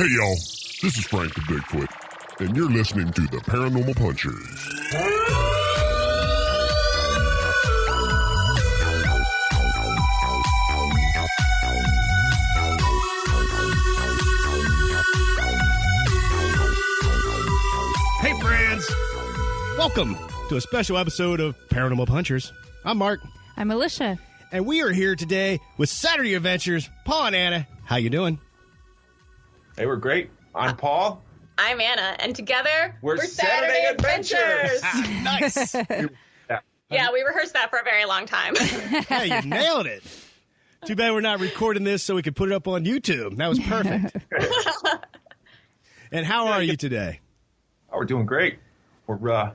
Hey, y'all. This is Frank the Bigfoot, and you're listening to the Paranormal Punchers. Hey, friends. Welcome to a special episode of Paranormal Punchers. I'm Mark. I'm Alicia. And we are here today with Saturday Adventures. Paul and Anna, how you doing? Hey, we're great. I'm Paul. I'm Anna, and together we're Saturday Adventures. Nice. Yeah, we rehearsed that for a very long time. Yeah, you nailed it. Too bad we're not recording this so we could put it up on YouTube. That was perfect. And how are you today? Oh, we're doing great. We're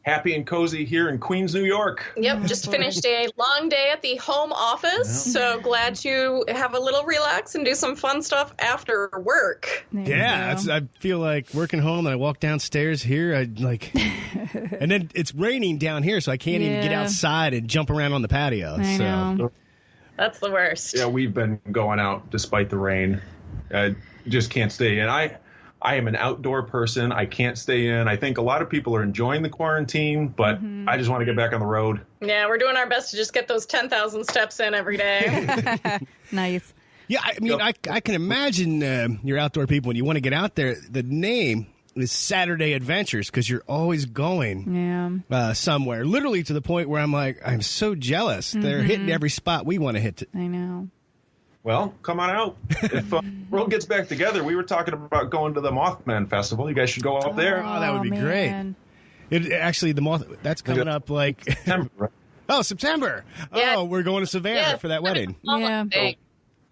happy and cozy here in Queens, New York. Yep, just finished a long day at the home office, so glad to have a little relax and do some fun stuff after work. Yeah, I feel like working home and I walk downstairs here, and then it's raining down here, so I can't even get outside and jump around on the patio. I know. That's the worst. Yeah, we've been going out despite the rain. I just can't stay in. I am an outdoor person. I can't stay in. I think a lot of people are enjoying the quarantine, but I just want to get back on the road. Yeah, we're doing our best to just get those 10,000 steps in every day. Nice. Yeah, I mean, I can imagine you're outdoor people when you want to get out there. The name is Saturday Adventures because you're always going somewhere, literally to the point where I'm like, I'm so jealous. They're hitting every spot we want to hit. I know. Well, come on out. If the world gets back together, we were talking about going to the Mothman Festival. You guys should go up there. Oh, that would be man. great. Actually, that's coming up like September, right? Oh, September. Yeah. Oh, we're going to Savannah for that wedding. Yeah. So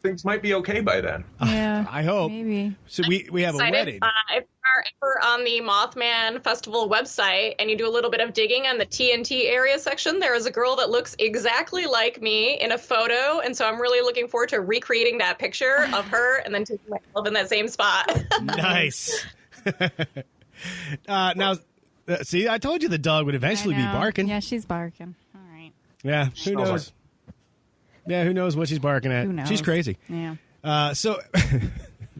things might be okay by then. Yeah. I hope. Maybe. So we have a wedding. If you are ever on the Mothman Festival website and you do a little bit of digging on the TNT area section, there is a girl that looks exactly like me in a photo, and so I'm really looking forward to recreating that picture of her and then taking myself in that same spot. Nice. Now, see, I told you the dog would eventually be barking. Yeah, she's barking. All right. Yeah, who knows? Yeah, who knows what she's barking at? Who knows? She's crazy. Yeah. So,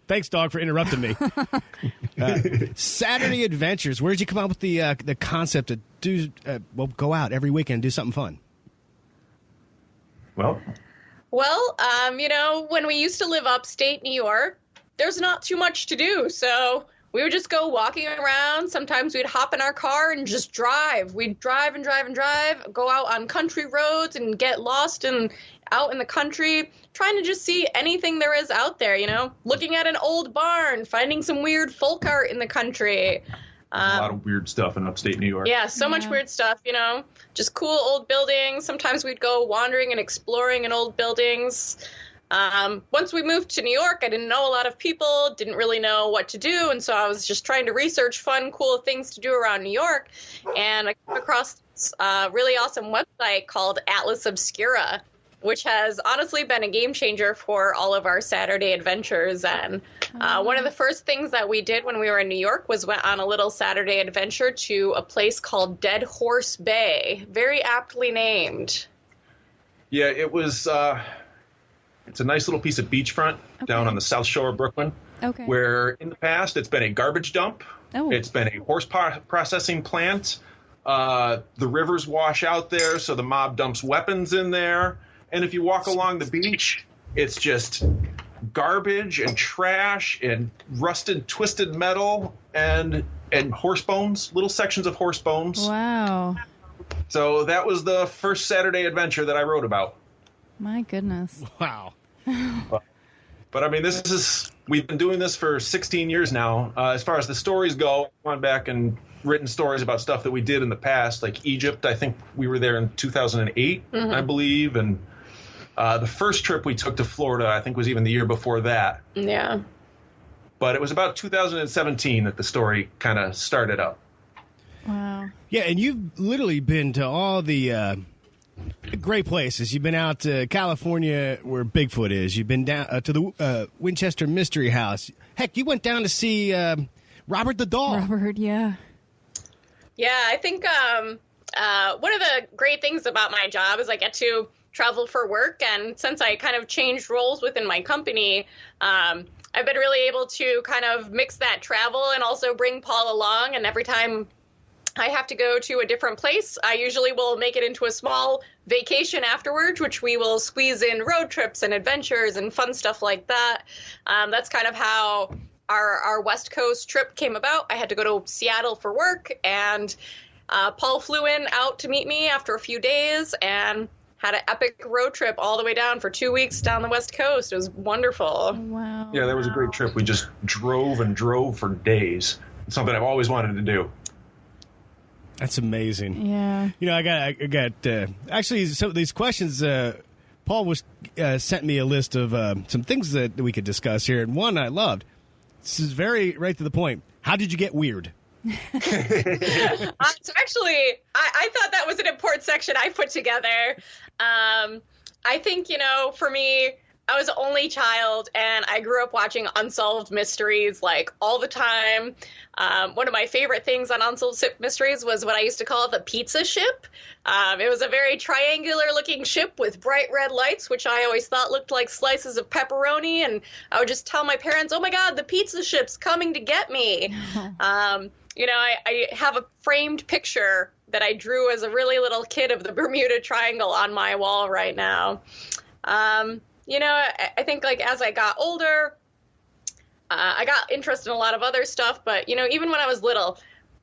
thanks, dog, for interrupting me. Saturday Adventures. Where did you come up with the concept to do? Go out every weekend and do something fun. Well, when we used to live upstate New York, there's not too much to do, so we would just go walking around. Sometimes we'd hop in our car and just drive. We'd drive and drive and drive, go out on country roads and get lost and out in the country, trying to just see anything there is out there, looking at an old barn, finding some weird folk art in the country. a lot of weird stuff in upstate New York. Yeah, so much weird stuff, just cool old buildings. Sometimes we'd go wandering and exploring in old buildings. Once we moved to New York, I didn't know a lot of people, didn't really know what to do, and so I was just trying to research fun, cool things to do around New York, and I came across this really awesome website called Atlas Obscura, which has honestly been a game changer for all of our Saturday adventures. And one of the first things that we did when we were in New York was went on a little Saturday adventure to a place called Dead Horse Bay, very aptly named. Yeah, it was... It's a nice little piece of beachfront down on the South Shore of Brooklyn, where in the past it's been a garbage dump. Oh. It's been a horse processing plant. The rivers wash out there, so the mob dumps weapons in there. And if you walk along the beach, it's just garbage and trash and rusted, twisted metal and horse bones, little sections of horse bones. Wow. So that was the first Saturday adventure that I wrote about. My goodness. Wow. But I mean, we've been doing this for 16 years now. As far as the stories go, I've gone back and written stories about stuff that we did in the past, like Egypt. I think we were there in 2008, I believe. And the first trip we took to Florida, I think, was even the year before that. Yeah. But it was about 2017 that the story kind of started up. Wow. Yeah, and you've literally been to all the great places. You've been out to California where Bigfoot is. You've been down to the Winchester Mystery House. Heck, you went down to see Robert the Doll. Robert, yeah. Yeah, I think one of the great things about my job is I get to travel for work. And since I kind of changed roles within my company, I've been really able to kind of mix that travel and also bring Paul along. And every time I have to go to a different place, I usually will make it into a small vacation afterwards, which we will squeeze in road trips and adventures and fun stuff like that. That's kind of how our West Coast trip came about. I had to go to Seattle for work, and Paul flew in out to meet me after a few days and had an epic road trip all the way down for 2 weeks down the West Coast. It was wonderful. Wow. Yeah, that was a great trip. We just drove and drove for days. It's something I've always wanted to do. That's amazing. Yeah. You know, I got actually some of these questions. Paul was sent me a list of some things that we could discuss here, and one I loved. This is very right to the point. How did you get weird? So actually, I thought that was an important section I put together. I think, you know, for me, I was the only child, and I grew up watching Unsolved Mysteries like all the time. One of my favorite things on Unsolved Mysteries was what I used to call the pizza ship. It was a very triangular-looking ship with bright red lights, which I always thought looked like slices of pepperoni, and I would just tell my parents, "Oh my God, the pizza ship's coming to get me." You know, I have a framed picture that I drew as a really little kid of the Bermuda Triangle on my wall right now. You know, I think like as I got older, I got interested in a lot of other stuff. But, you know, even when I was little,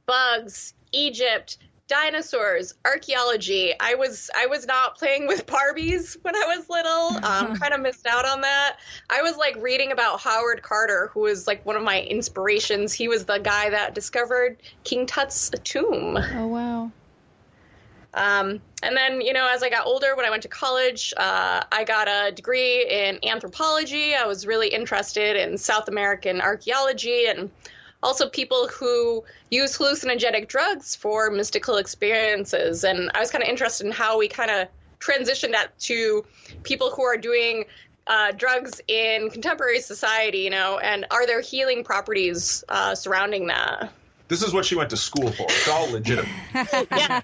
bugs, Egypt, dinosaurs, archaeology. I was not playing with Barbies when I was little. Kind of missed out on that. I was like reading about Howard Carter, who was like one of my inspirations. He was the guy that discovered King Tut's tomb. Oh, wow. And then, you know, as I got older, when I went to college, I got a degree in anthropology. I was really interested in South American archaeology and also people who use hallucinogenic drugs for mystical experiences. And I was kind of interested in how we kind of transitioned that to people who are doing drugs in contemporary society, you know, and are there healing properties surrounding that? This is what she went to school for. It's all legitimate. Yeah.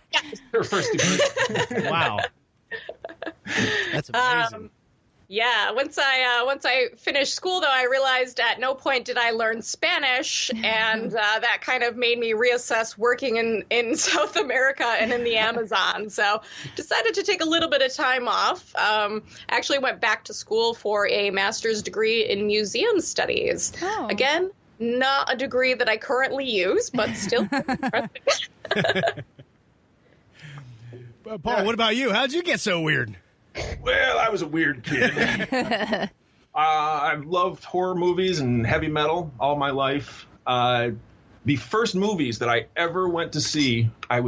Her first degree. Wow. That's amazing. Yeah, once I finished school, though, I realized at no point did I learn Spanish, and that kind of made me reassess working in South America and in the Amazon. So decided to take a little bit of time off. Actually went back to school for a master's degree in museum studies. Oh. Again, not a degree that I currently use, but still. Paul, what about you? How'd you get so weird? Well, I was a weird kid. I've loved horror movies and heavy metal all my life. The first movies that I ever went to see, I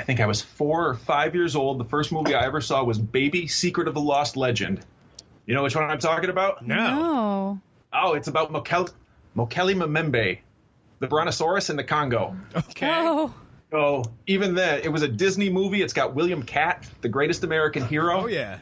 think I was 4 or 5 years old. The first movie I ever saw was Baby, Secret of the Lost Legend. You know which one I'm talking about? No. Oh, it's about Mokele Mbembe, the brontosaurus in the Congo. Okay. Oh. So even then, it was a Disney movie. It's got William Catt, the greatest American hero. Oh, yeah.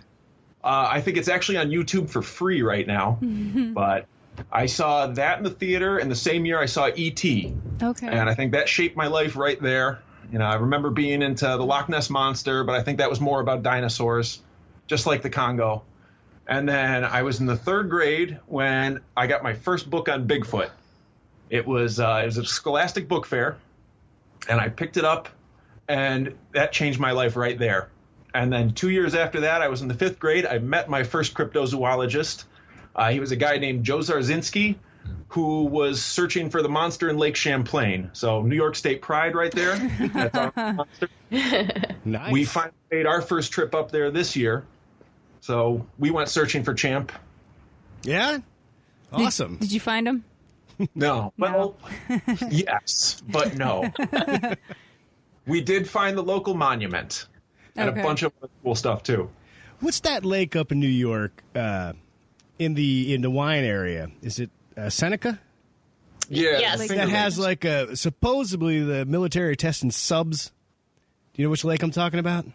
I think it's actually on YouTube for free right now. But I saw that in the theater, and the same year I saw E.T. Okay. And I think that shaped my life right there. You know, I remember being into the Loch Ness Monster, but I think that was more about dinosaurs, just like the Congo. And then I was in the 3rd grade when I got my first book on Bigfoot. It was a Scholastic book fair, and I picked it up, and that changed my life right there. And then 2 years after that, I was in the 5th grade. I met my first cryptozoologist. He was a guy named Joe Zarzinski, who was searching for the monster in Lake Champlain. So New York State pride right there. That's our monster. Nice. We finally made our first trip up there this year. So we went searching for Champ. Yeah? Awesome. Did you find him? No. Well, yes, but no. We did find the local monument and Okay. a bunch of other cool stuff, too. What's that lake up in New York in the wine area? Is it Seneca? Yeah. Yes. Finger That has Lakes. like supposedly the military testing subs. Do you know which lake I'm talking about?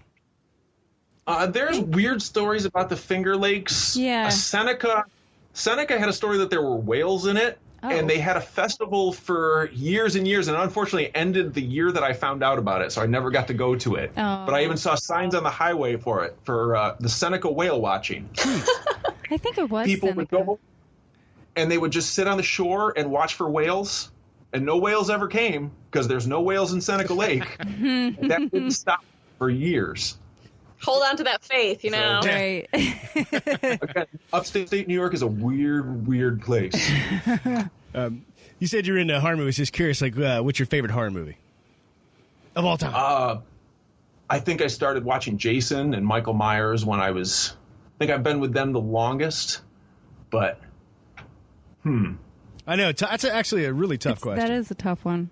There's weird stories about the Finger Lakes. Yeah. Seneca had a story that there were whales in it, Oh. and they had a festival for years and years, and unfortunately ended the year that I found out about it, so I never got to go to it. Oh. But I even saw signs on the highway for it, for the Seneca whale watching. I think it was People Seneca. would go, and they would just sit on the shore and watch for whales, and no whales ever came because there's no whales in Seneca Lake. That didn't stop for years. Hold on to that faith, you know. Right. Again, upstate New York is a weird place. You said you're into horror movies. Just curious, like, what's your favorite horror movie of all time? I think I started watching Jason and Michael Myers when I think I've been with them the longest, but I know. That's actually a really tough question. That is a tough one.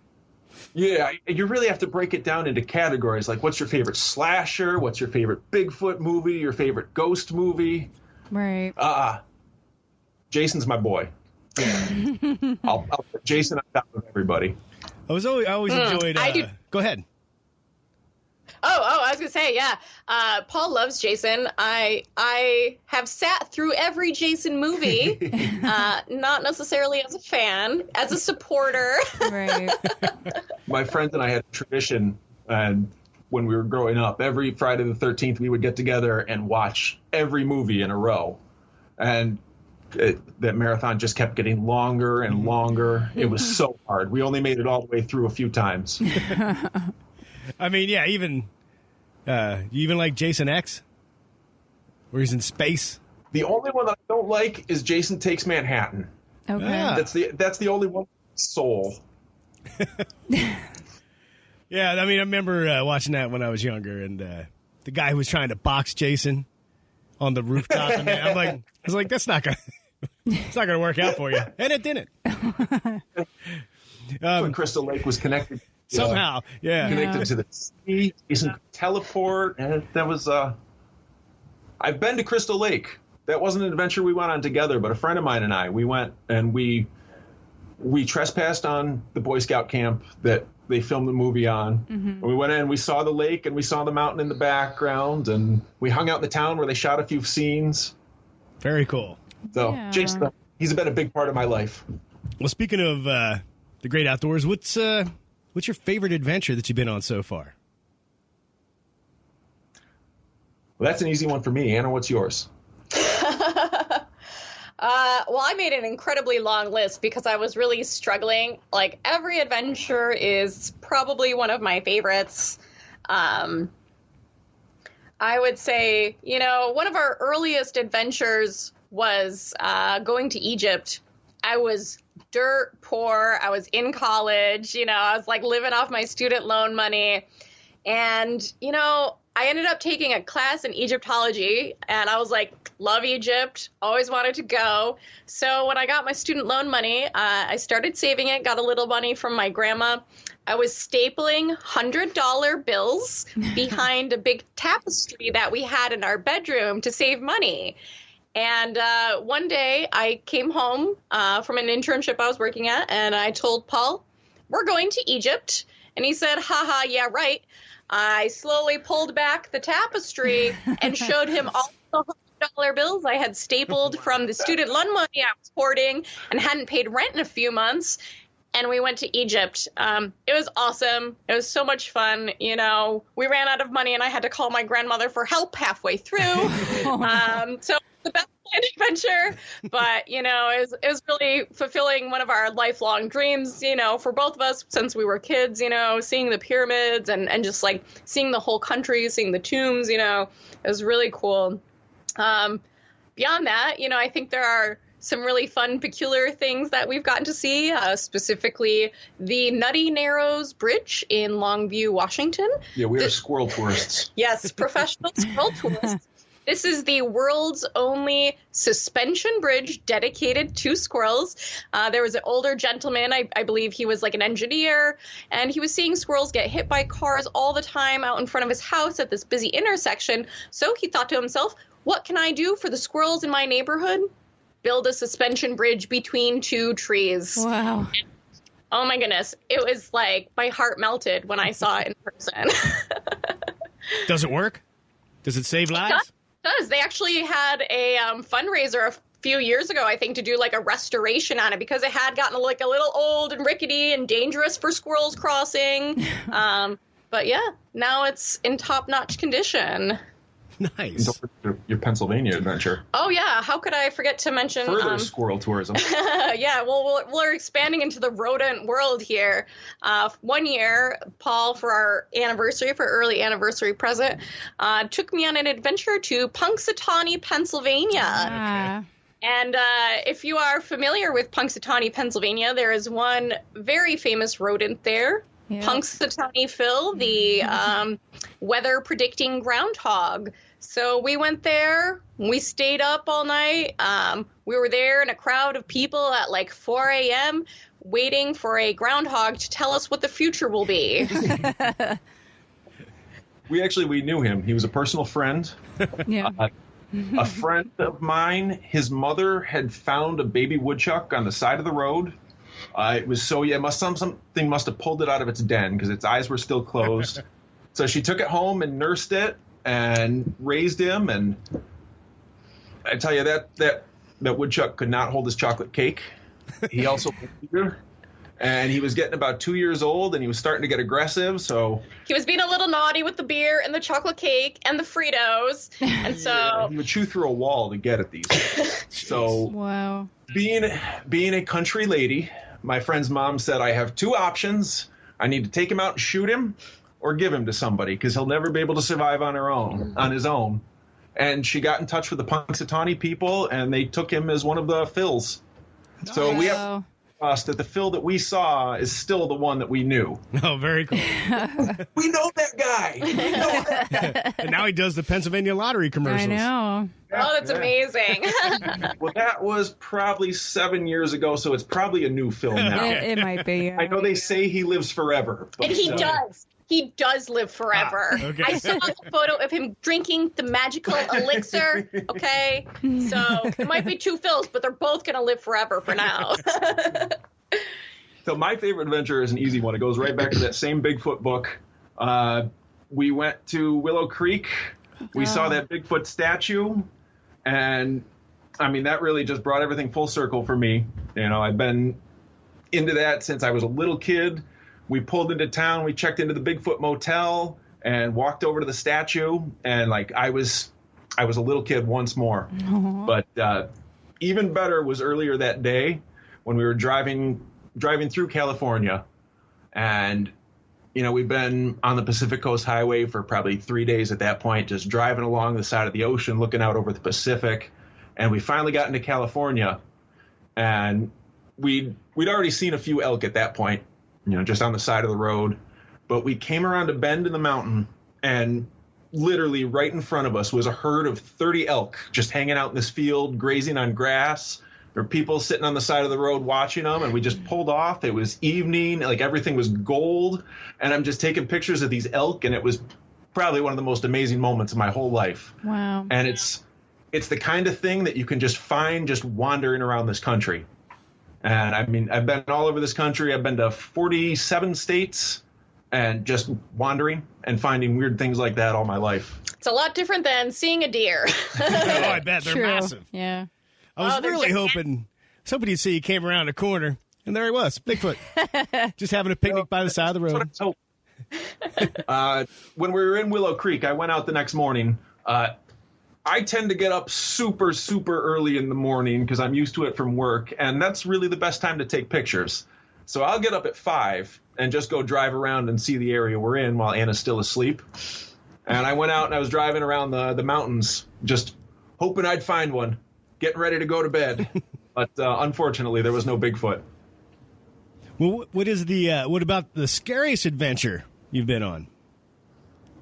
Yeah, you really have to break it down into categories. Like, what's your favorite slasher? What's your favorite Bigfoot movie? Your favorite ghost movie? Right. Jason's my boy. I'll put Jason on top of everybody. I always enjoyed. Go ahead. Oh, I was gonna say, yeah. Paul loves Jason. I have sat through every Jason movie, not necessarily as a fan, as a supporter. Right. My friends and I had a tradition, and when we were growing up, every Friday the 13th we would get together and watch every movie in a row, and that marathon just kept getting longer and longer. It was so hard. We only made it all the way through a few times. I mean, yeah, you even like Jason X, where he's in space. The only one that I don't like is Jason Takes Manhattan. Okay. Ah. That's the only one with soul. Yeah, I mean, I remember watching that when I was younger, and the guy who was trying to box Jason on the rooftop, and I was like, that's not gonna work out for you, and it didn't. When Crystal Lake was connected. Somehow, yeah. Connected to the sea, Jason could teleport, and that was. I've been to Crystal Lake. That wasn't an adventure we went on together, but a friend of mine and I, we went and we trespassed on the Boy Scout camp that they filmed the movie on. Mm-hmm. And we went in, we saw the lake, and we saw the mountain in the background, and we hung out in the town where they shot a few scenes. Very cool. So, Jason, he's been a big part of my life. Well, speaking of the great outdoors, what's your favorite adventure that you've been on so far? Well, that's an easy one for me. Anna, what's yours? Well, I made an incredibly long list because I was really struggling. Like, every adventure is probably one of my favorites. I would say, one of our earliest adventures was going to Egypt. I was dirt poor. I was in college. I was like living off my student loan money. And, I ended up taking a class in Egyptology, and I was like, love Egypt, always wanted to go. So when I got my student loan money, I started saving it, got a little money from my grandma. I was stapling $100 bills behind a big tapestry that we had in our bedroom to save money. And one day I came home from an internship I was working at, and I told Paul, we're going to Egypt. And he said, haha, yeah, right. I slowly pulled back the tapestry and showed him all the $100 bills I had stapled from the student loan money I was hoarding and hadn't paid rent in a few months. And we went to Egypt. It was awesome. It was so much fun. We ran out of money and I had to call my grandmother for help halfway through. So the best adventure, but it was really fulfilling one of our lifelong dreams, for both of us since we were kids, seeing the pyramids and just like seeing the whole country, seeing the tombs, it was really cool. Beyond that, I think there are some really fun, peculiar things that we've gotten to see, specifically the Nutty Narrows Bridge in Longview, Washington. Yeah, we are squirrel tourists. Yes, professional squirrel tourists. This is the world's only suspension bridge dedicated to squirrels. There was an older gentleman, I believe he was like an engineer, and he was seeing squirrels get hit by cars all the time out in front of his house at this busy intersection. So he thought to himself, what can I do for the squirrels in my neighborhood? Build a suspension bridge between two trees. Wow. Oh my goodness. It was like my heart melted when I saw it in person. Does it work? Does it save lives? It does. They actually had a fundraiser a few years ago, I think, to do like a restoration on it because it had gotten like a little old and rickety and dangerous for squirrels crossing. But yeah, now it's in top-notch condition. Nice. Your Pennsylvania adventure. Oh, yeah. How could I forget to mention... Further squirrel tourism. Yeah, well, we're expanding into the rodent world here. 1 year, Paul, for our early anniversary present, took me on an adventure to Punxsutawney, Pennsylvania. And if you are familiar with Punxsutawney, Pennsylvania, there is one very famous rodent there. Yeah. Punxsutawney Phil, the weather predicting groundhog. So we went there. We stayed up all night. We were there in a crowd of people at like 4 a.m. waiting for a groundhog to tell us what the future will be. We knew him. He was a personal friend. Yeah. A friend of mine, his mother had found a baby woodchuck on the side of the road. It was something must have pulled it out of its den because its eyes were still closed. So she took it home and nursed it and raised him. And I tell you that woodchuck could not hold his chocolate cake. He also and he was getting about 2 years old and he was starting to get aggressive. So he was being a little naughty with the beer and the chocolate cake and the Fritos. And so he would chew through a wall to get at these. So wow. Being a country lady, my friend's mom said, I have two options. I need to take him out and shoot him or give him to somebody because he'll never be able to survive on his own. And she got in touch with the Punxsutawney people, and they took him as one of the Phils. Oh. So we have us that the Phil that we saw is still the one that we knew. Oh, very cool. We know that guy. And now he does the Pennsylvania lottery commercials. I know. Oh, that's amazing. Well, that was probably 7 years ago, so it's probably a new Phil now. It might be. I know they say he lives forever. But, And he does. He does live forever. Okay. I saw a photo of him drinking the magical elixir. Okay, so it might be two Phils, but they're both going to live forever for now. So my favorite adventure is an easy one. It goes right back to that same Bigfoot book. We went to Willow Creek. We saw that Bigfoot statue, and I mean that really just brought everything full circle for me. You know, I've been into that since I was a little kid. We pulled into town, we checked into the Bigfoot motel and walked over to the statue, and like I was a little kid once more. Aww. But even better was earlier that day when we were driving through California, and you know, we've been on the Pacific Coast Highway for probably 3 days at that point, just driving along the side of the ocean, looking out over the Pacific, and we finally got into California, and we'd already seen a few elk at that point. You know, just on the side of the road. But we came around a bend in the mountain, and literally right in front of us was a herd of 30 elk just hanging out in this field, grazing on grass. There were people sitting on the side of the road watching them, and we just pulled off. It was evening, like everything was gold, and I'm just taking pictures of these elk, and it was probably one of the most amazing moments of my whole life. Wow. And it's the kind of thing that you can just find just wandering around this country. And I mean, I've been all over this country. I've been to 47 states and just wandering and finding weird things like that all my life. It's a lot different than seeing a deer. Oh, I bet. They're massive. Yeah. I was really hoping somebody see he came around a corner, and there he was, Bigfoot, just having a picnic by the side of the road. When we were in Willow Creek, I went out the next morning. I tend to get up super, super early in the morning because I'm used to it from work, and that's really the best time to take pictures. So I'll get up at 5 and just go drive around and see the area we're in while Anna's still asleep. And I went out and I was driving around the mountains, just hoping I'd find one, getting ready to go to bed. But unfortunately, there was no Bigfoot. Well, what about the scariest adventure you've been on?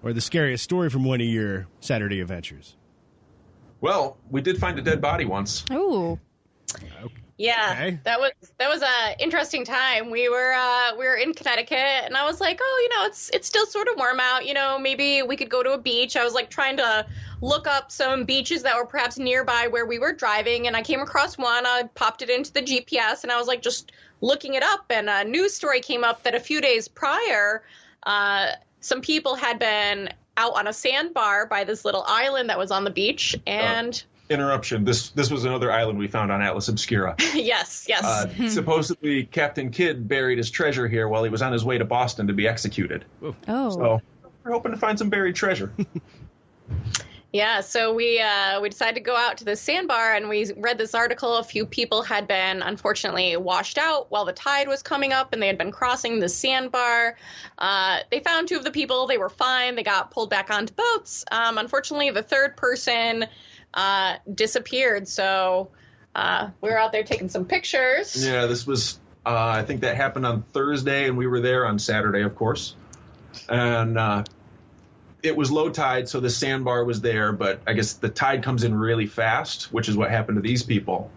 Or the scariest story from one of your Saturday adventures? Well, we did find a dead body once. Ooh. Yeah, okay. that was a interesting time. We were in Connecticut, and I was like, oh, you know, it's still sort of warm out. You know, maybe we could go to a beach. I was like trying to look up some beaches that were perhaps nearby where we were driving, and I came across one. I popped it into the GPS, and I was like just looking it up, and a news story came up that a few days prior, some people had been out on a sandbar by this little island that was on the beach, and interruption. This was another island we found on Atlas Obscura. yes. Supposedly, Captain Kidd buried his treasure here while he was on his way to Boston to be executed. Oh. So we're hoping to find some buried treasure. Yeah, so we decided to go out to the sandbar, and we read this article. A few people had been, unfortunately, washed out while the tide was coming up, and they had been crossing the sandbar. They found 2 of the people. They were fine. They got pulled back onto boats. Unfortunately, the third person disappeared, so we were out there taking some pictures. Yeah, this was, I think that happened on Thursday, and we were there on Saturday, of course. And it was low tide, so the sandbar was there, but I guess the tide comes in really fast, which is what happened to these people.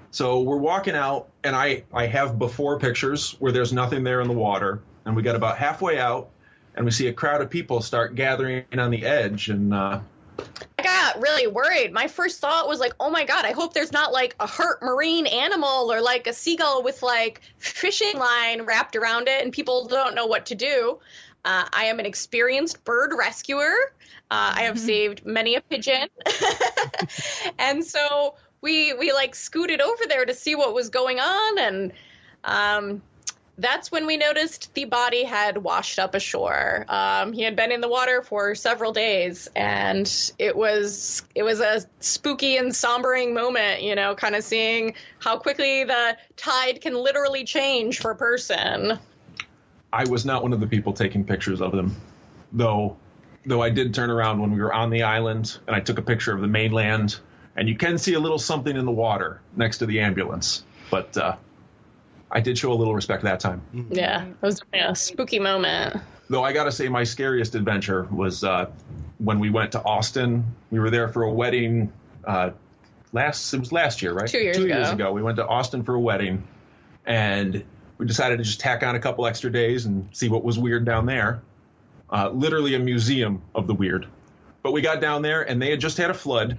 So we're walking out, and I have before pictures where there's nothing there in the water, and we got about halfway out, and we see a crowd of people start gathering on the edge, and I got really worried. My first thought was like, oh my God, I hope there's not like a hurt marine animal or like a seagull with like fishing line wrapped around it and people don't know what to do. I am an experienced bird rescuer. I have saved many a pigeon. And so we like scooted over there to see what was going on. And that's when we noticed the body had washed up ashore. He had been in the water for several days, and it was a spooky and sombering moment, you know, kind of seeing how quickly the tide can literally change for a person. I was not one of the people taking pictures of them, though I did turn around when we were on the island, and I took a picture of the mainland, and you can see a little something in the water next to the ambulance, but I did show a little respect that time. Yeah, it was a spooky moment. Though I got to say my scariest adventure was when we went to Austin. We were there for a wedding. It was last year, right? 2 years ago. 2 years ago. We went to Austin for a wedding, and we decided to just tack on a couple extra days and see what was weird down there. Literally a museum of the weird. But we got down there, and they had just had a flood,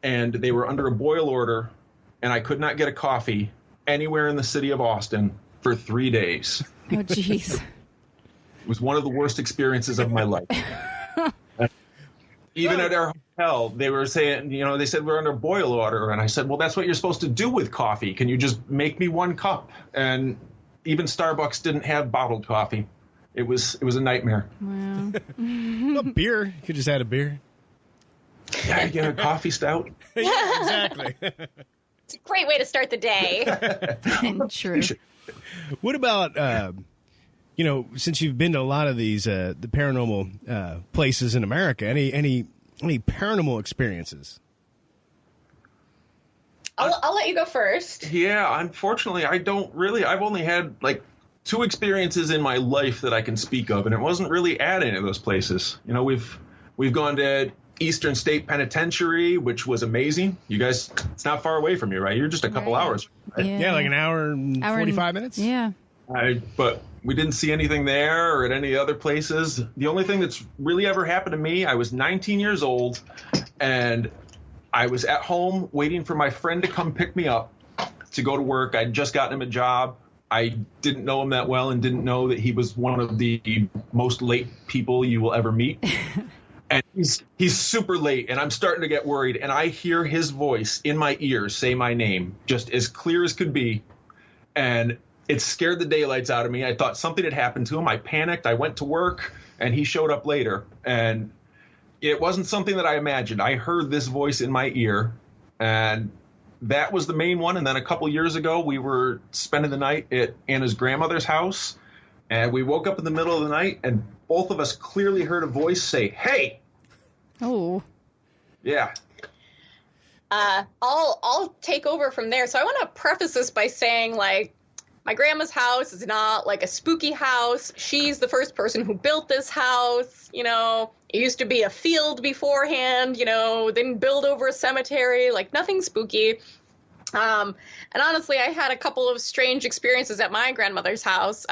and they were under a boil order, and I could not get a coffee anywhere in the city of Austin for 3 days. Oh, jeez. It was one of the worst experiences of my life. Even at our hotel, they were saying, you know, they said we're under boil order. And I said, well, that's what you're supposed to do with coffee. Can you just make me 1 cup? And even Starbucks didn't have bottled coffee. It was a nightmare. Wow. A beer. You could just add a beer. Yeah, you get a coffee stout. Yeah, exactly. It's a great way to start the day. True. What about, you know, since you've been to a lot of these the paranormal places in America, any paranormal experiences? I'll let you go first. Yeah, unfortunately, I don't really. I've only had like 2 experiences in my life that I can speak of, and it wasn't really at any of those places. You know, we've gone to Eastern State Penitentiary, which was amazing. You guys, it's not far away from you, right? You're just a couple hours. Right? Yeah, like an hour and 45 minutes? Yeah. But we didn't see anything there or at any other places. The only thing that's really ever happened to me, I was 19 years old, and I was at home waiting for my friend to come pick me up to go to work. I'd just gotten him a job. I didn't know him that well and didn't know that he was one of the most late people you will ever meet. And he's super late, and I'm starting to get worried, and I hear his voice in my ears say my name, just as clear as could be, and it scared the daylights out of me. I thought something had happened to him. I panicked. I went to work, and he showed up later, and it wasn't something that I imagined. I heard this voice in my ear, and that was the main one. And then a couple years ago, we were spending the night at Anna's grandmother's house, and we woke up in the middle of the night, and both of us clearly heard a voice say, "Hey!" Oh. Yeah. I'll take over from there. So I want to preface this by saying, like, my grandma's house is not like a spooky house. She's the first person who built this house. You know, it used to be a field beforehand, you know, then build over a cemetery, like nothing spooky. And honestly, I had a couple of strange experiences at my grandmother's house.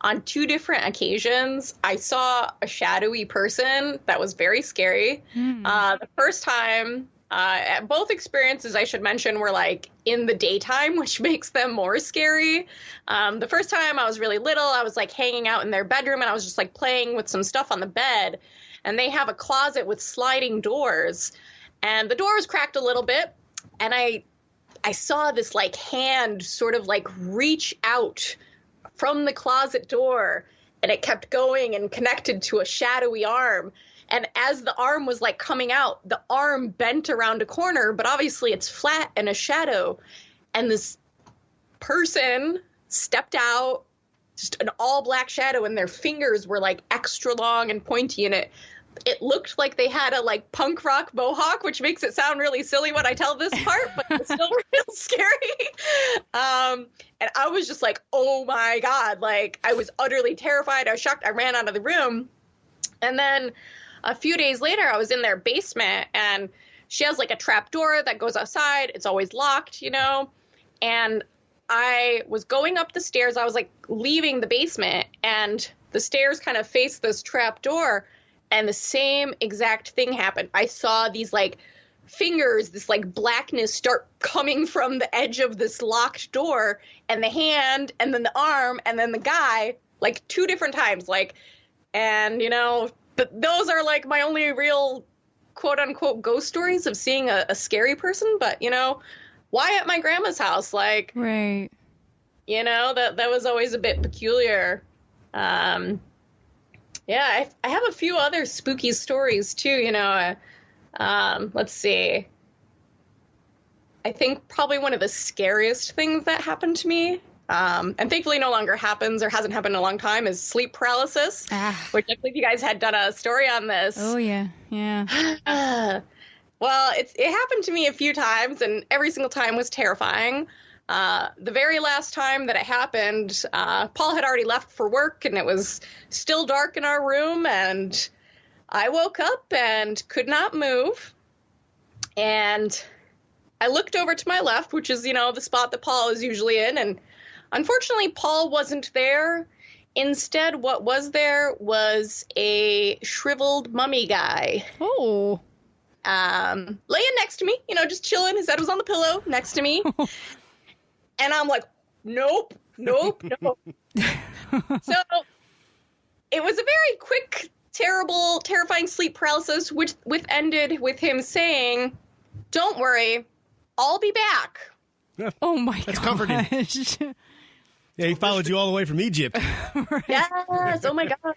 On 2 different occasions, I saw a shadowy person that was very scary. The first time, at both experiences, I should mention, were like in the daytime, which makes them more scary. The first time I was really little, I was like hanging out in their bedroom, and I was just like playing with some stuff on the bed. And they have a closet with sliding doors, and the door was cracked a little bit, and I saw this like hand sort of like reach out from the closet door, and it kept going and connected to a shadowy arm. And as the arm was like coming out, the arm bent around a corner, but obviously it's flat and a shadow. And this person stepped out, just an all black shadow, and their fingers were like extra long and pointy, and it looked like they had a like punk rock mohawk, which makes it sound really silly when I tell this part, but it's still real scary. And I was just like, oh my God, like I was utterly terrified. I was shocked. I ran out of the room. And then a few days later, I was in their basement, and she has like a trap door that goes outside. It's always locked, you know, and I was going up the stairs. I was like leaving the basement, and the stairs kind of face this trap door, and the same exact thing happened. I saw these like fingers, this like blackness start coming from the edge of this locked door, and the hand, and then the arm, and then the guy, like 2 different times, like, and you know, but those are like my only real quote unquote ghost stories of seeing a scary person. But you know, why at my grandma's house? Like, right. You know, that was always a bit peculiar. Yeah, I have a few other spooky stories too, you know. Let's see. I think probably one of the scariest things that happened to me, and thankfully no longer happens or hasn't happened in a long time, is sleep paralysis, which I believe you guys had done a story on this. Oh, yeah. Well, it happened to me a few times, and every single time was terrifying. The very last time that it happened, Paul had already left for work, and it was still dark in our room, and I woke up and could not move. And I looked over to my left, which is, you know, the spot that Paul is usually in, and unfortunately, Paul wasn't there. Instead, what was there was a shriveled mummy guy. Oh. Laying next to me, you know, just chilling. His head was on the pillow next to me. And I'm like, nope. So it was a very quick, terrible, terrifying sleep paralysis, which ended with him saying, "Don't worry, I'll be back." Oh my God. That's comforting. Yeah, he followed you all the way from Egypt. Right. Yes. Oh my God.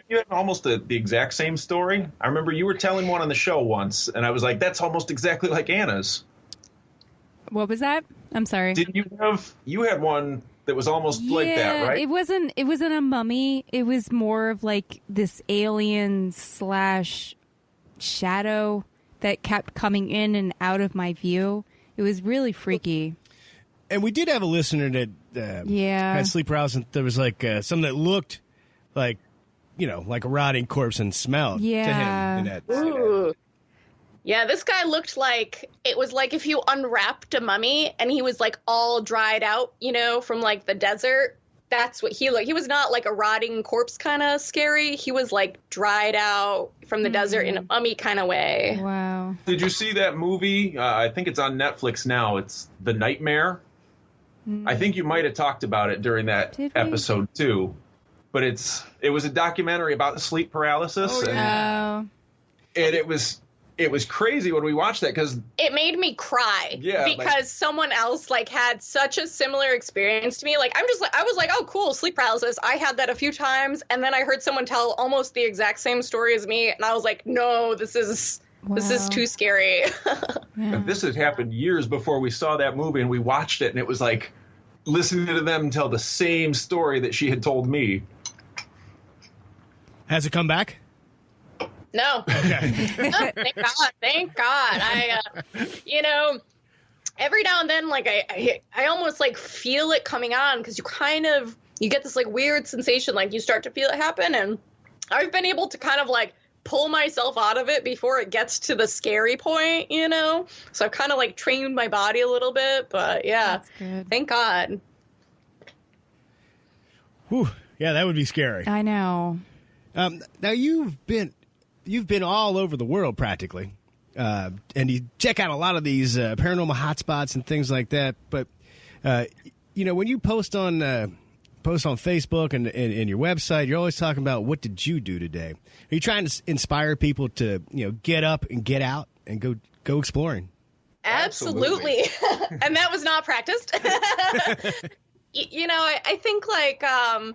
You had almost the exact same story. I remember you were telling one on the show once, and I was like, that's almost exactly like Anna's. What was that? I'm sorry. Didn't you had one that was almost like that, right? It wasn't a mummy. It was more of like this alien / shadow that kept coming in and out of my view. It was really freaky. And we did have a listener that had sleep paralysis. There was like something that looked like, you know, like a rotting corpse and smelled to him. Ooh. Yeah, this guy looked like it was like if you unwrapped a mummy and he was like all dried out, you know, from like the desert. That's what he looked. He was not like a rotting corpse kind of scary. He was like dried out from the desert in a mummy kind of way. Wow. Did you see that movie? I think it's on Netflix now. It's The Nightmare. I think you might have talked about it during that episode too. But it was a documentary about sleep paralysis. Oh, yeah. And it was crazy when we watched that because it made me cry. Yeah, because someone else like had such a similar experience to me. Like I was like, oh cool, sleep paralysis. I had that a few times, and then I heard someone tell almost the exact same story as me, and I was like, no, this is too scary. Yeah. This had happened years before we saw that movie, and we watched it, and it was like listening to them tell the same story that she had told me. Has it come back? No. Okay. Oh, thank God. You know, every now and then, like I almost like feel it coming on because you get this like weird sensation, like you start to feel it happen, and I've been able to kind of like pull myself out of it before it gets to the scary point, you know? So I've kind of like trained my body a little bit, but yeah, that's good. Thank God. Whew. Yeah, that would be scary. I know. Now you've been all over the world practically, and you check out a lot of these paranormal hotspots and things like that. But you know, when you post on Facebook and your website, you're always talking about what did you do today. Are you trying to inspire people to, you know, get up and get out and go exploring? Absolutely. And that was not practiced. You know, I think like I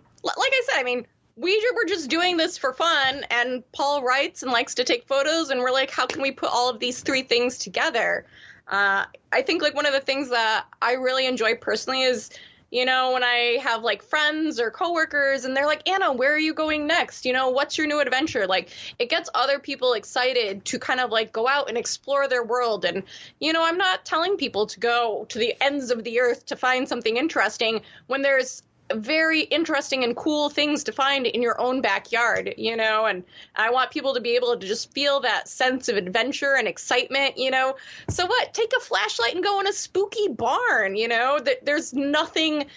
said, I mean, we were just doing this for fun, and Paul writes and likes to take photos, and we're like, how can we put all of these three things together? I think like one of the things that I really enjoy personally is, you know, when I have like friends or coworkers and they're like, Anna, where are you going next? You know, what's your new adventure? Like, it gets other people excited to kind of like go out and explore their world. And, you know, I'm not telling people to go to the ends of the earth to find something interesting when there's very interesting and cool things to find in your own backyard, you know, and I want people to be able to just feel that sense of adventure and excitement, you know. So what? Take a flashlight and go in a spooky barn, you know. There's nothing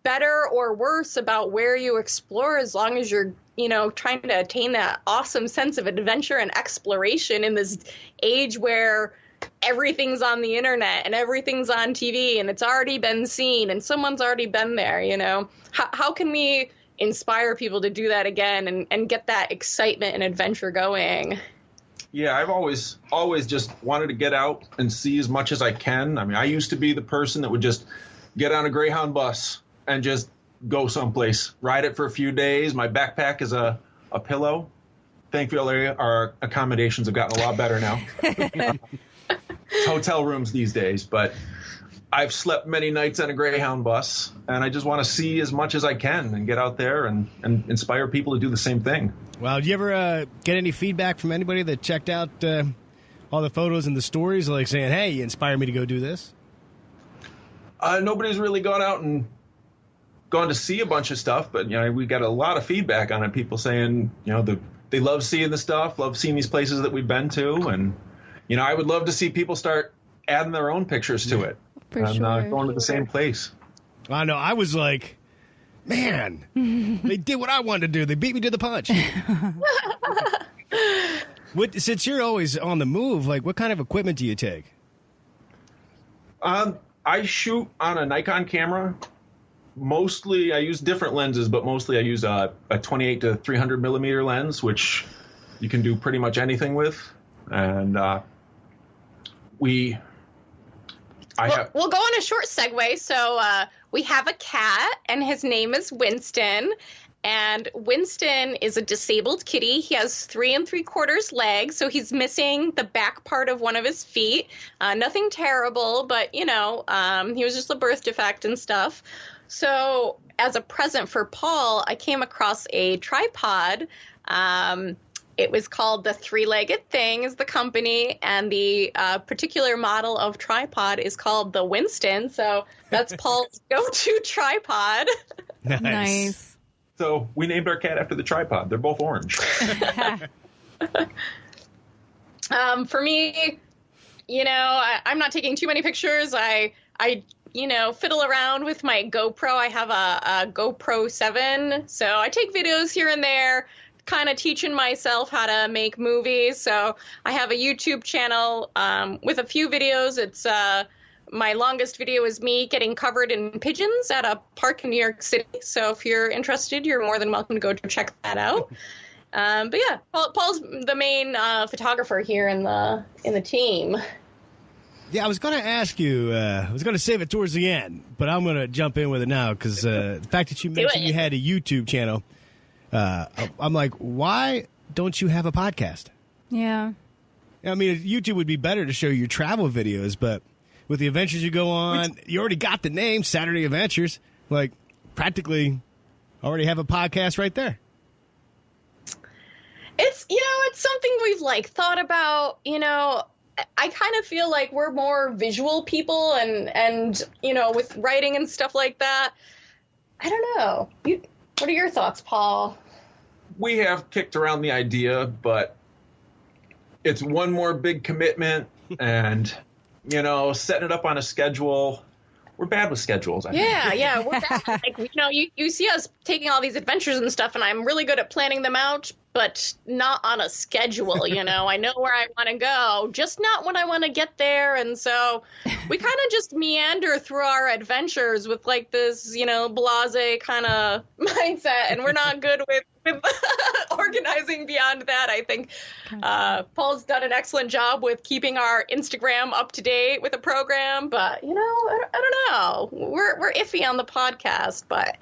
better or worse about where you explore as long as you're, you know, trying to attain that awesome sense of adventure and exploration in this age where everything's on the internet and everything's on TV and it's already been seen and someone's already been there, you know. How can we inspire people to do that again and get that excitement and adventure going? Yeah, I've always just wanted to get out and see as much as I can. I mean, I used to be the person that would just get on a Greyhound bus and just go someplace, ride it for a few days. My backpack is a pillow. Thankfully, our accommodations have gotten a lot better now. Hotel rooms these days, but I've slept many nights on a Greyhound bus, and I just want to see as much as I can and get out there and inspire people to do the same thing. Well, do you ever get any feedback from anybody that checked out all the photos and the stories, like saying, hey, you inspired me to go do this? Nobody's really gone out and gone to see a bunch of stuff, but, you know, we got a lot of feedback on it. People saying, you know, they love seeing the stuff, love seeing these places that we've been to, and you know, I would love to see people start adding their own pictures to it and going to the same place. I know. I was like, man, they did what I wanted to do. They beat me to the punch. Since you're always on the move, like, what kind of equipment do you take? I shoot on a Nikon camera. Mostly, I use different lenses, but mostly I use a 28 to 300 millimeter lens, which you can do pretty much anything with. And we'll go on a short segue. So we have a cat, and his name is Winston. And Winston is a disabled kitty. He has 3 3/4 legs, so he's missing the back part of one of his feet. Nothing terrible, but, you know, he was just a birth defect and stuff. So as a present for Paul, I came across a tripod. It was called the Three-Legged Thing is the company, and the particular model of tripod is called the Winston. So that's Paul's go-to tripod. Nice. So we named our cat after the tripod. They're both orange. For me, you know, I'm not taking too many pictures. I you know, fiddle around with my GoPro. I have a GoPro 7, so I take videos here and there, kind of teaching myself how to make movies. So I have a YouTube channel with a few videos. It's my longest video is me getting covered in pigeons at a park in New York City. So if you're interested, you're more than welcome to go check that out. But yeah, Paul's the main photographer here in the team. Yeah, I was going to ask you, I was going to save it towards the end, but I'm going to jump in with it now because the fact that you mentioned you had a YouTube channel, I'm like, why don't you have a podcast? Yeah. I mean, YouTube would be better to show your travel videos, but with the adventures you go on, you already got the name, Saturday Adventures. Like, practically already have a podcast right there. It's, you know, it's something we've, like, thought about, you know. I kind of feel like we're more visual people and you know, with writing and stuff like that. I don't know. What are your thoughts, Paul? We have kicked around the idea, but it's one more big commitment and, you know, setting it up on a schedule. We're bad with schedules, I think. Yeah, we're bad. Like, you know, you see us taking all these adventures and stuff, and I'm really good at planning them out, but not on a schedule, you know. I know where I want to go, just not when I want to get there. And so we kind of just meander through our adventures with, like, this, you know, blasé kind of mindset, and we're not good with organizing beyond that. I think Paul's done an excellent job with keeping our Instagram up to date with the program, but, you know, I don't know. We're iffy on the podcast, but,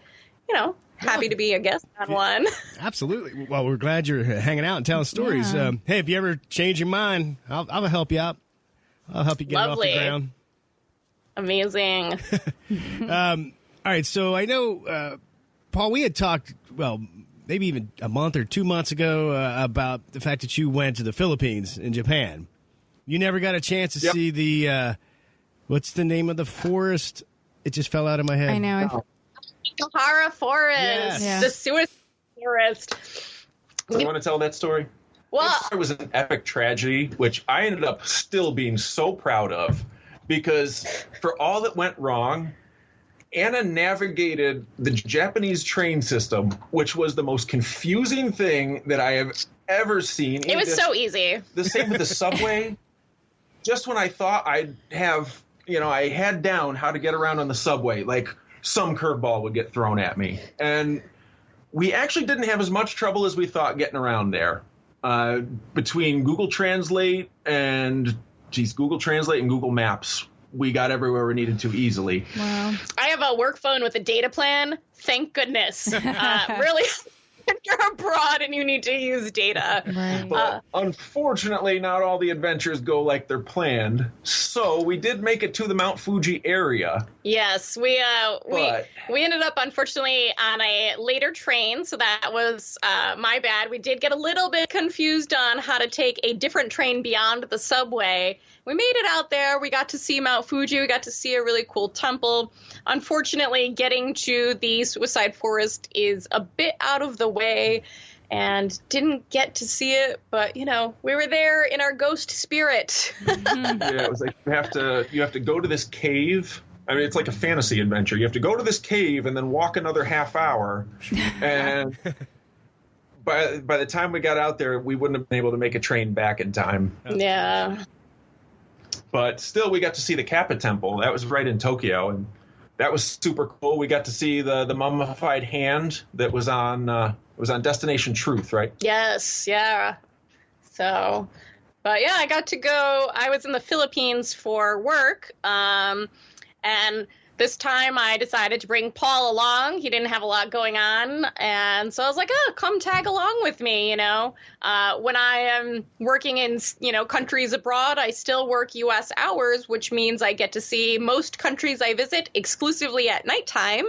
you know, happy to be a guest on one. Absolutely. Well, we're glad you're hanging out and telling stories. Yeah. Hey, if you ever change your mind, I'll help you out. I'll help you get Lovely. it off the ground. Amazing. All right, so I know, Paul, we had talked, well, maybe even a month or 2 months ago about the fact that you went to the Philippines in Japan. You never got a chance to see the, what's the name of the forest? It just fell out of my head. I know. Sahara Forest, Yes. the Suez Forest. Do you want to tell that story? Well, It was an epic tragedy, which I ended up still being so proud of, because for all that went wrong, Anna navigated the Japanese train system, which was the most confusing thing that I have ever seen. it was so easy. The same with the subway. Just when I thought I'd have, I had down how to get around on the subway, like some curveball would get thrown at me. And we actually didn't have as much trouble as we thought getting around there. Between Google Translate and Google Maps, we got everywhere we needed to easily. Wow. I have a work phone with a data plan. Thank goodness. Really, if you're abroad and you need to use data. Right. But unfortunately, not all the adventures go like they're planned. So we did make it to the Mount Fuji area. Yes, we ended up, unfortunately, on a later train, so that was my bad. We did get a little bit confused on how to take a different train beyond the subway. We made it out there. We got to see Mount Fuji. We got to see a really cool temple. Unfortunately, getting to the Suicide Forest is a bit out of the way and didn't get to see it. But, we were there in our ghost spirit. Yeah, it was like you have to go to this cave. I mean, it's like a fantasy adventure. You have to go to this cave and then walk another half hour. And by the time we got out there, we wouldn't have been able to make a train back in time. Yeah. But still, we got to see the Kappa Temple. That was right in Tokyo, and that was super cool. We got to see the mummified hand that was on Destination Truth, right? Yes, yeah. So, but yeah, I got to go. I was in the Philippines for work, and this time I decided to bring Paul along. He didn't have a lot going on, and so I was like, oh, come tag along with me, When I am working in, countries abroad, I still work U.S. hours, which means I get to see most countries I visit exclusively at nighttime.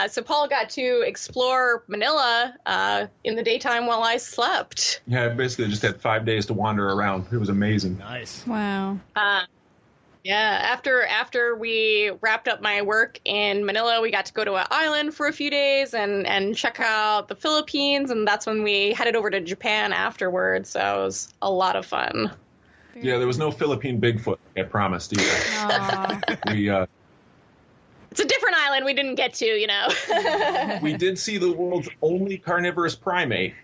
So Paul got to explore Manila in the daytime while I slept. Yeah, I basically just had 5 days to wander around. It was amazing. Nice. Wow. Yeah, after we wrapped up my work in Manila, we got to go to an island for a few days and check out the Philippines, and that's when we headed over to Japan afterwards, so it was a lot of fun. Yeah, there was no Philippine Bigfoot, I promised either. It's a different island we didn't get to, We did see the world's only carnivorous primate,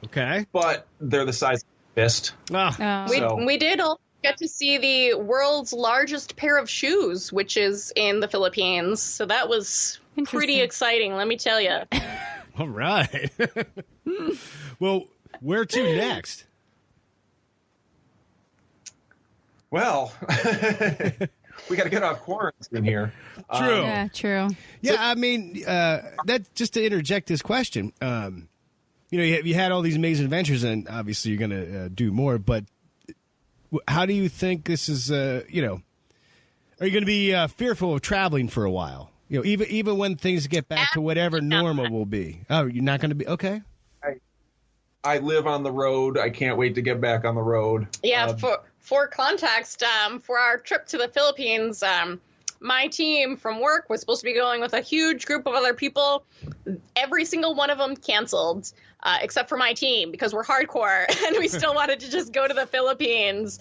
Okay. but they're the size of a fist. We did all get to see the world's largest pair of shoes, which is in the Philippines. So that was pretty exciting, let me tell you. All right. Well, where to next? Well, we got to get off quarantine here. True. Yeah, true. Yeah, I mean, that just to interject this question. You had all these amazing adventures, and obviously you're going to do more. But how do you think this is? Are you going to be fearful of traveling for a while? Even when things get back to whatever normal will be. Oh, you're not going to be okay. I live on the road. I can't wait to get back on the road. Yeah, for context, for our trip to the Philippines, my team from work was supposed to be going with a huge group of other people. Every single one of them canceled, except for my team, because we're hardcore and we still wanted to just go to the Philippines.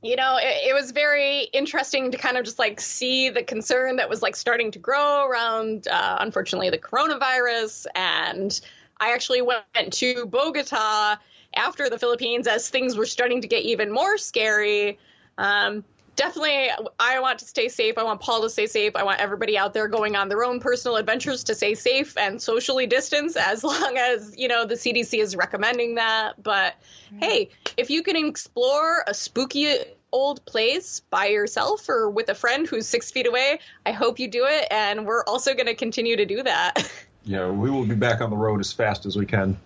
It was very interesting to kind of just like see the concern that was like starting to grow around, unfortunately, the coronavirus. And I actually went to Bogota after the Philippines as things were starting to get even more scary. Definitely, I want to stay safe. I want Paul to stay safe. I want everybody out there going on their own personal adventures to stay safe and socially distance as long as, the CDC is recommending that. But hey, if you can explore a spooky old place by yourself or with a friend who's 6 feet away, I hope you do it. And we're also going to continue to do that. Yeah, we will be back on the road as fast as we can.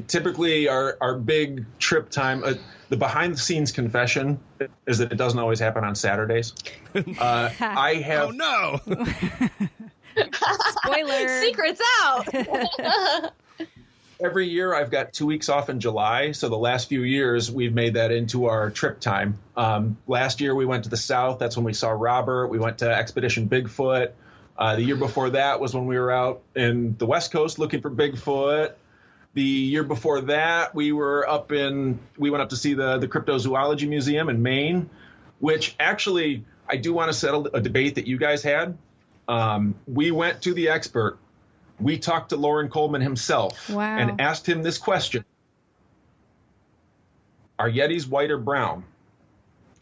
Typically, our big trip time, the behind-the-scenes confession is that it doesn't always happen on Saturdays. I have... Oh, no! Spoiler. Secrets out! Every year I've got 2 weeks off in July, so the last few years we've made that into our trip time. Last year we went to the south. That's when we saw Robert. We went to Expedition Bigfoot. The year before that was when we were out in the West Coast looking for Bigfoot. The year before that we went up to see the Cryptozoology Museum in Maine, which actually I do want to settle a debate that you guys had. We went to the expert. We talked to Lauren Coleman himself and asked him this question. Are Yetis white or brown?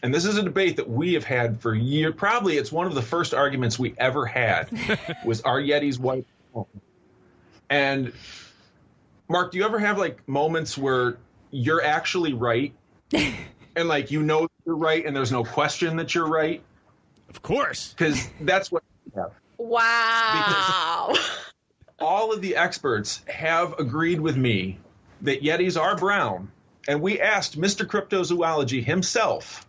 And this is a debate that we have had for years. Probably it's one of the first arguments we ever had was, are Yetis white or brown? And Mark, do you ever have like moments where you're actually right and like you're right and there's no question that you're right? Of course. Because that's what we have. Wow. All of the experts have agreed with me that Yetis are brown. And we asked Mr. Cryptozoology himself,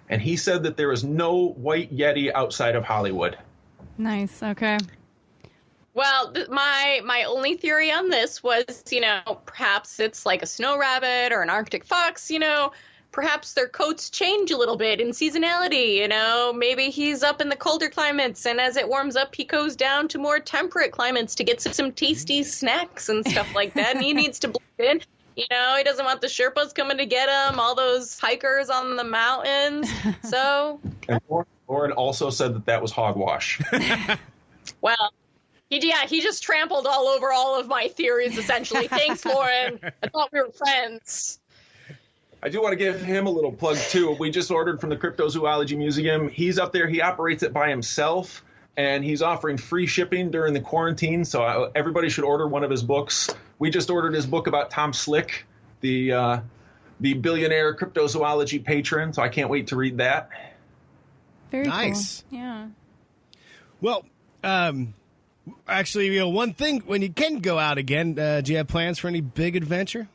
and he said that there is no white Yeti outside of Hollywood. Nice. Okay. Well, my only theory on this was, perhaps it's like a snow rabbit or an Arctic fox, perhaps their coats change a little bit in seasonality, maybe he's up in the colder climates and as it warms up, he goes down to more temperate climates to get some tasty snacks and stuff like that. And he needs to blend in. He doesn't want the Sherpas coming to get him, all those hikers on the mountains. So. And Lauren also said that was hogwash. Well, he just trampled all over all of my theories, essentially. Thanks, Lauren. I thought we were friends. I do want to give him a little plug, too. We just ordered from the Cryptozoology Museum. He's up there. He operates it by himself, and he's offering free shipping during the quarantine, so everybody should order one of his books. We just ordered his book about Tom Slick, the billionaire cryptozoology patron, so I can't wait to read that. Very nice. Cool. Yeah. Well, actually, one thing, when you can go out again, do you have plans for any big adventure?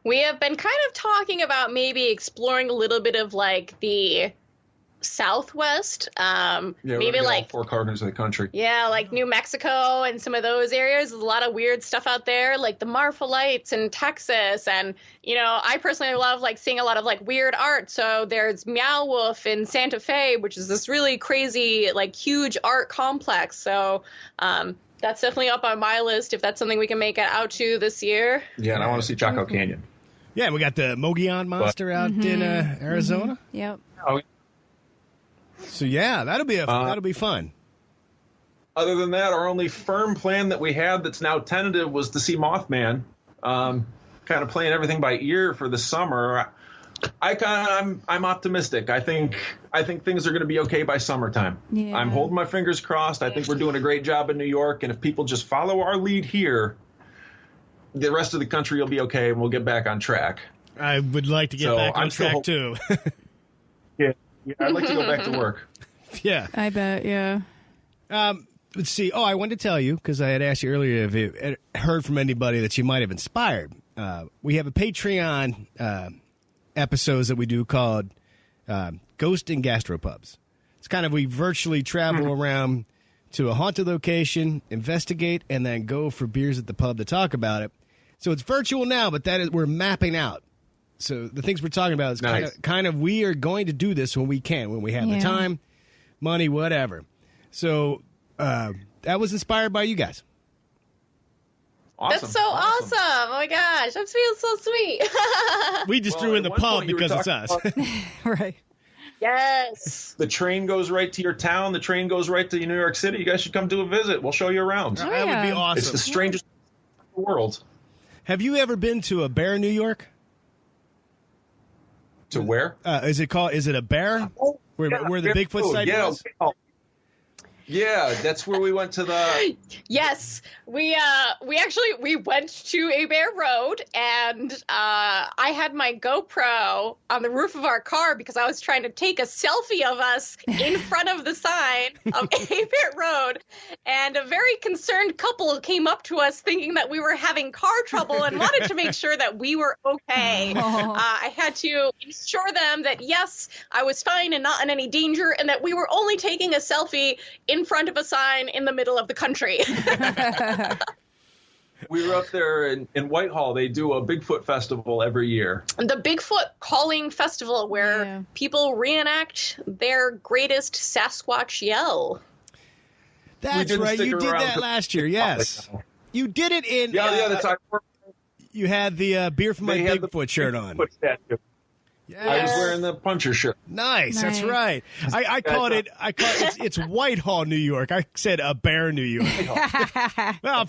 We have been kind of talking about maybe exploring a little bit of like the Southwest. Maybe like all 4 corners of the country. Yeah, like New Mexico and some of those areas. There's a lot of weird stuff out there, like the Marfa-lights in Texas. And, I personally love like seeing a lot of like weird art. So there's Meow Wolf in Santa Fe, which is this really crazy, like huge art complex. So, that's definitely up on my list if that's something we can make it out to this year. Yeah, and I want to see Chaco Canyon. Yeah, we got the Mogollon monster out in Arizona. Mm-hmm. Yep. Oh, so yeah, that'll be fun. Other than that, our only firm plan that we had that's now tentative was to see Mothman. Kind of playing everything by ear for the summer. I'm optimistic. I think things are going to be okay by summertime. Yeah. I'm holding my fingers crossed. I think we're doing a great job in New York, and if people just follow our lead here, the rest of the country will be okay, and we'll get back on track. I would like to get back on track too. Yeah, I'd like to go back to work. Yeah, I bet. Yeah. Let's see. Oh, I wanted to tell you, because I had asked you earlier if you had heard from anybody that you might have inspired. We have a Patreon episodes that we do called Ghosting Gastropubs. It's kind of, we virtually travel around to a haunted location, investigate, and then go for beers at the pub to talk about it. So it's virtual now, but we're mapping out. So the things we're talking about is kind of we are going to do this when we can, when we have the time, money, whatever. So that was inspired by you guys. Awesome. That's so awesome. Oh my gosh, that feels so sweet. We just threw in the pub because it's us. Right. Yes. The train goes right to your town. The train goes right to New York City. You guys should come do a visit. We'll show you around. That would be awesome. It's the strangest in the world. Have you ever been to a Bear, New York? To where? Is it a Bear? Where the Bigfoot site was? Yeah, that's where we went to the. Yes, we went to a bear road, and I had my GoPro on the roof of our car because I was trying to take a selfie of us in front of the sign of a bear road, and a very concerned couple came up to us thinking that we were having car trouble and wanted to make sure that we were okay. I had to assure them that yes, I was fine and not in any danger, and that we were only taking a selfie in front of a sign in the middle of the country. We were up there in Whitehall. They do a Bigfoot festival every year. The Bigfoot Calling Festival, where people reenact their greatest Sasquatch yell. That's right. You did that last year. Yes. You did it in. Yeah, that's right. You had the Beer from My Bigfoot shirt on. Yes. I was wearing the puncher shirt. Nice. That's right. I called it. It's Whitehall, New York. I said a bear, New York. Well,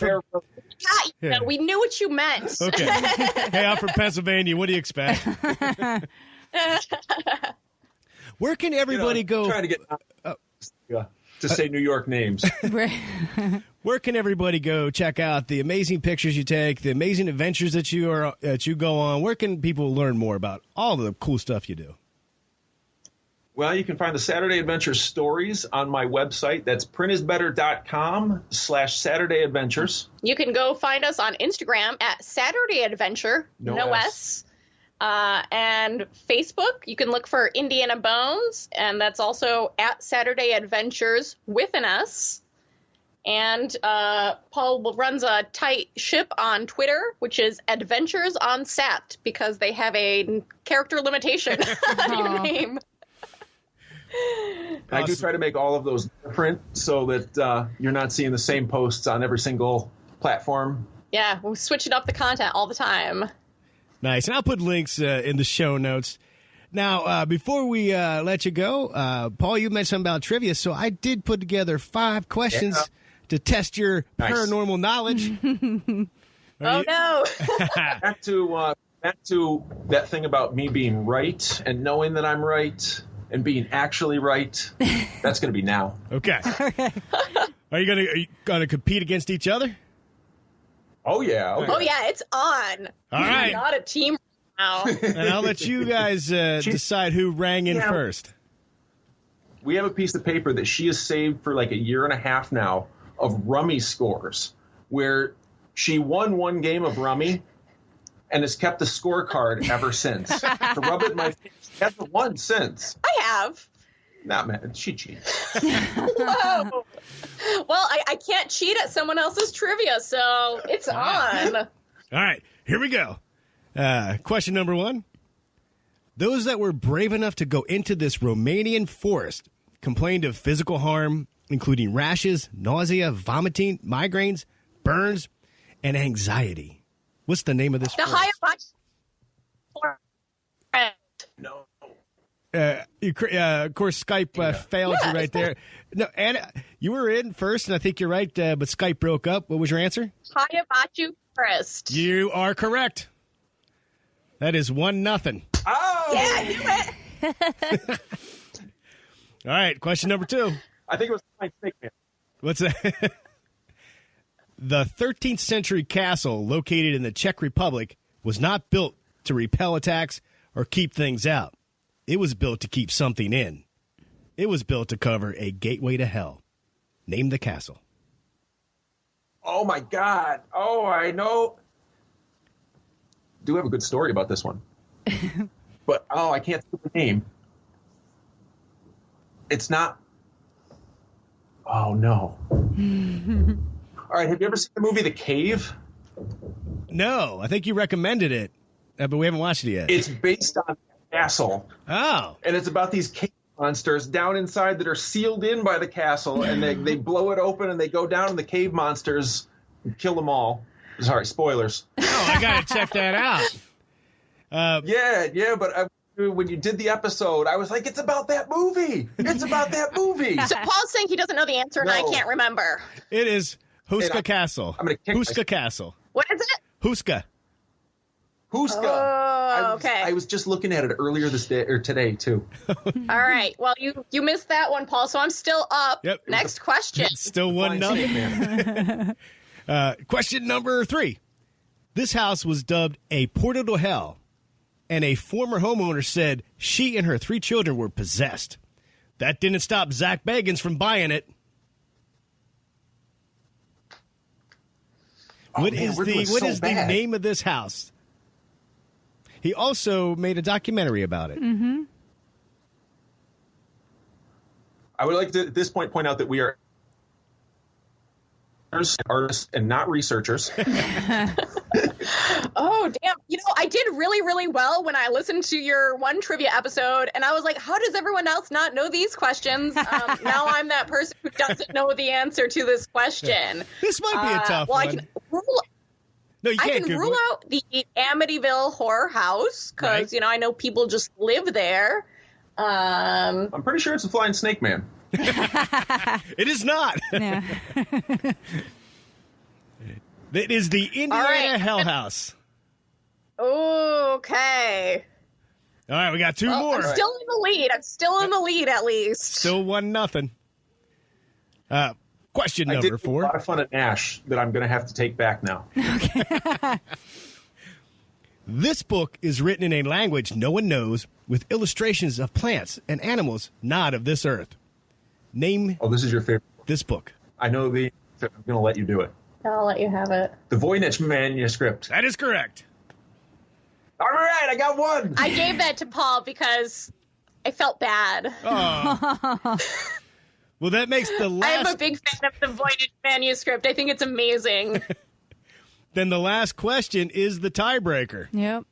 we knew what you meant. Okay. Hey, I'm from Pennsylvania. What do you expect? Where can everybody go? Trying to get to say New York names. Where can everybody go check out the amazing pictures you take, the amazing adventures that you go on? Where can people learn more about all the cool stuff you do? Well, you can find the Saturday Adventure stories on my website. That's printisbetter.com/Saturday Adventures. You can go find us on Instagram at Saturday Adventure, no S. And Facebook, you can look for Indy Anna Bones, and that's also at Saturday Adventures with an S. And Paul runs a tight ship on Twitter, which is Adventures on Sat, because they have a character limitation on your name. I do try to make all of those different so that you're not seeing the same posts on every single platform. Yeah, we're switching up the content all the time. Nice. And I'll put links in the show notes. Now, before we let you go, Paul, you mentioned something about trivia, so I did put together 5 questions to test your paranormal knowledge. Oh, no. Back to that thing about me being right and knowing that I'm right and being actually right. That's going to be now. Okay. Are you gonna compete against each other? Oh, yeah. Okay. Oh, yeah, it's on. All right. We're not a team now. And I'll let you guys decide who rang in first. We have a piece of paper that she has saved for like a year and a half now of rummy scores, where she won one game of rummy and has kept the scorecard ever since. To rub it in my face. She hasn't won since. I have. Not mad. She cheated. Whoa. Well, I can't cheat at someone else's trivia, so it's on. All right, here we go. Question number 1. Those that were brave enough to go into this Romanian forest complained of physical harm, including rashes, nausea, vomiting, migraines, burns, and anxiety. What's the name of this forest? Forest. No. Of course, Skype failed you right there. No, Anna, you were in first, and I think you're right, but Skype broke up. What was your answer? Hayabachu Forest. You are correct. That is 1-0. Oh! Yeah, I knew it. All right, question number 2. I think it was my snake man. What's that? The 13th century castle located in the Czech Republic was not built to repel attacks or keep things out. It was built to keep something in. It was built to cover a gateway to hell. Name the castle. Oh, my God. Oh, I know. Do have a good story about this one. But, I can't think of the name. It's not. Oh, no. All right, have you ever seen the movie The Cave? No, I think you recommended it, but we haven't watched it yet. It's based on a castle. Oh. And it's about these cave monsters down inside that are sealed in by the castle, and they blow it open, and they go down, and the cave monsters kill them all. Sorry, spoilers. Oh, I got to check that out. Yeah, but when you did the episode, I was like, it's about that movie. It's about that movie. So Paul's saying he doesn't know the answer, and I can't remember. It is Huska Castle. I'm going to kick Huska Castle. What is it? Huska. Huska. Oh, okay. I was just looking at it earlier this day or today too. All right. Well, you missed that one, Paul. So I'm still up. Yep. Next question. It's still 1-0. Question number 3. This house was dubbed a portal to hell, and a former homeowner said she and her 3 children were possessed. That didn't stop Zach Bagans from buying it. What is the name of this house? He also made a documentary about it. Mm-hmm. I would like to at this point out that we are artists and not researchers. Oh, damn. I did really, really well when I listened to your one trivia episode, and I was like, how does everyone else not know these questions? Now I'm that person who doesn't know the answer to this question. This might be a tough one. I can rule out the Amityville horror house because, I know people just live there. I'm pretty sure it's a flying snake man. It is not. Yeah. It is the Indiana Hell House. Okay. All right, we got 2 more. I'm still in the lead. At least. Still 1-0. Question number 4. A lot of fun at Nash that I'm going to have to take back now. Okay. This book is written in a language no one knows, with illustrations of plants and animals not of this earth. Name. Oh, this is your favorite. This book. I know I'm going to let you do it. I'll let you have it. The Voynich manuscript. That is correct. All right, I got 1. I gave that to Paul because I felt bad. Oh. Well, that makes the last... I am a big fan of the Voynich manuscript. I think it's amazing. Then the last question is the tiebreaker. Yep.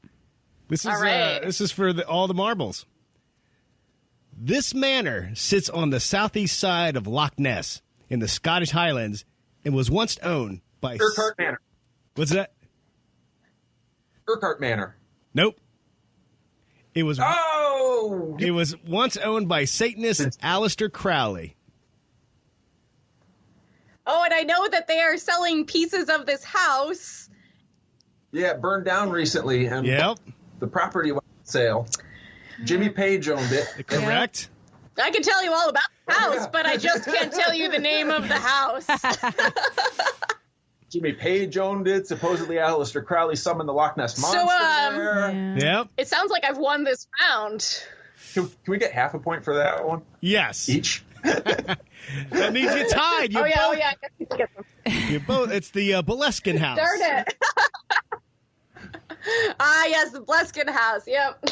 This is all right. This is for all the marbles. This manor sits on the southeast side of Loch Ness in the Scottish Highlands and was once owned by... Urquhart Manor. What's that? Urquhart Manor. Nope. It was... Oh! It was once owned by Satanist Aleister Crowley. Oh, and I know that they are selling pieces of this house. Yeah, it burned down recently, and Yep. the property went on sale. Jimmy Page owned it. Correct. I can tell you all about the house, but I just can't tell you the name of the house. Jimmy Page owned it. Supposedly, Aleister Crowley summoned the Loch Ness Monster there. Yeah. Yep. It sounds like I've won this round. Can we get half a point for that one? Yes. Each? That means you tied. Oh, yeah. I guess we can get them. You both. It's the Boleskine house. Darn it. Yes, the Bleskin house. Yep.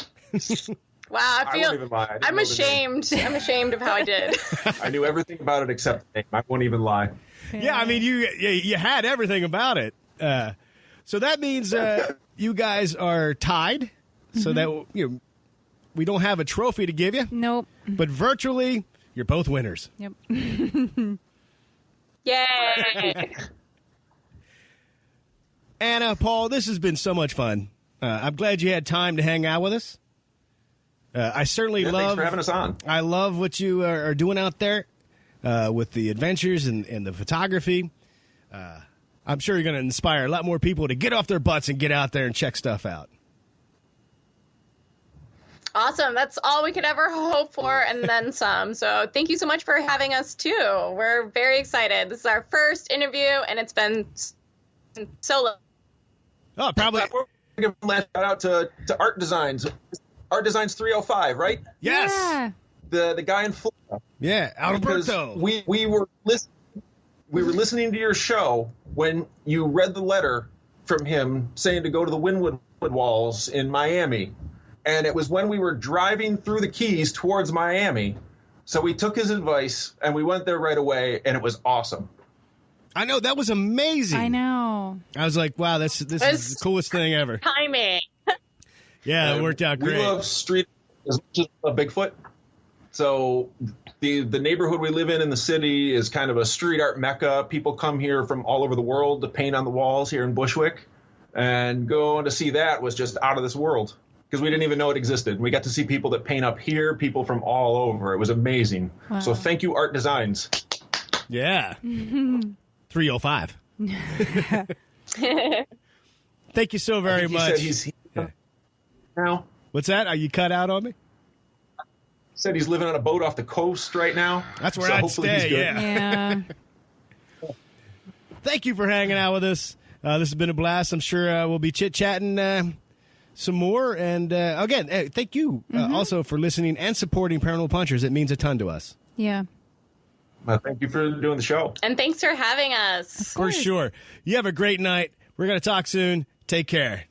Wow, I won't even lie. I'm ashamed. I'm ashamed of how I did. I knew everything about it except the name. I won't even lie. Yeah, I mean, you had everything about it. So that means you guys are tied. So that we don't have a trophy to give you. Nope. But virtually, you're both winners. Yep. Yay. Anna, Paul, this has been so much fun. I'm glad you had time to hang out with us. I certainly love... Thanks for having us on. I love what you are doing out there with the adventures and the photography. I'm sure you're going to inspire a lot more people to get off their butts and get out there and check stuff out. Awesome. That's all we could ever hope for, and then some. So thank you so much for having us, too. We're very excited. This is our first interview, and it's been so... Oh, probably... Give a last shout out to Art Designs. Art Designs 305, right? Yes. Yeah. The guy in Florida. Yeah, Alberto. We were listening to your show when you read the letter from him saying to go to the Wynwood Walls in Miami. And it was when we were driving through the Keys towards Miami. So we took his advice and we went there right away, and it was awesome. I know, that was amazing. I know. I was like, wow, this is the coolest thing ever. Timing. Yeah, it worked out great. We love street as much as a Bigfoot. So the neighborhood we live in the city is kind of a street art mecca. People come here from all over the world to paint on the walls here in Bushwick. And going to see that was just out of this world because we didn't even know it existed. We got to see people that paint up here, people from all over. It was amazing. Wow. So thank you, Art Designs. Yeah. 305. Thank you so very much. He said now. What's that? Are you cut out on me? Said he's living on a boat off the coast right now. That's where so I'd hopefully he's stay, good. Yeah. Thank you for hanging out with us. This has been a blast. I'm sure we'll be chit-chatting some more. And again, thank you also for listening and supporting Paranormal Punchers. It means a ton to us. Yeah. Thank you for doing the show. And thanks for having us. For sure. You have a great night. We're going to talk soon. Take care.